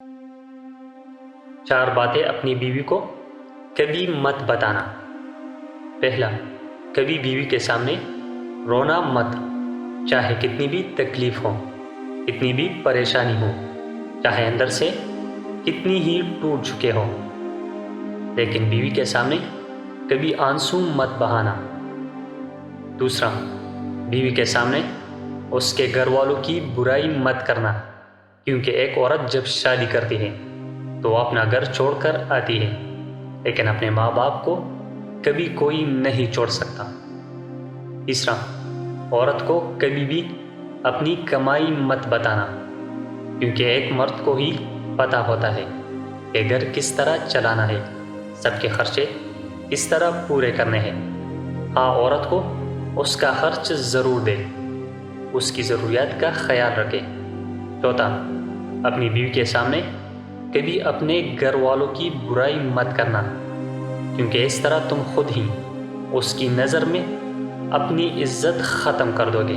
4 باتیں اپنی بیوی کو کبھی مت بتانا۔ پہلا، کبھی بیوی کے سامنے رونا مت، چاہے کتنی بھی تکلیف ہو، کتنی بھی پریشانی ہو، چاہے اندر سے کتنی ہی ٹوٹ چکے ہو، لیکن بیوی کے سامنے کبھی آنسو مت بہانا۔ دوسرا، بیوی کے سامنے اس کے گھر والوں کی برائی مت کرنا، کیونکہ ایک عورت جب شادی کرتی ہے تو وہ اپنا گھر چھوڑ کر آتی ہے، لیکن اپنے ماں باپ کو کبھی کوئی نہیں چھوڑ سکتا۔ تیسرا، عورت کو کبھی بھی اپنی کمائی مت بتانا، کیونکہ ایک مرد کو ہی پتہ ہوتا ہے کہ گھر کس طرح چلانا ہے، سب کے خرچے کس طرح پورے کرنے ہیں۔ ہاں، عورت کو اس کا خرچ ضرور دے، اس کی ضروریات کا خیال رکھے۔ چوتھا، اپنی بیوی کے سامنے کبھی اپنے گھر والوں کی برائی مت کرنا، کیونکہ اس طرح تم خود ہی اس کی نظر میں اپنی عزت ختم کر دو گے۔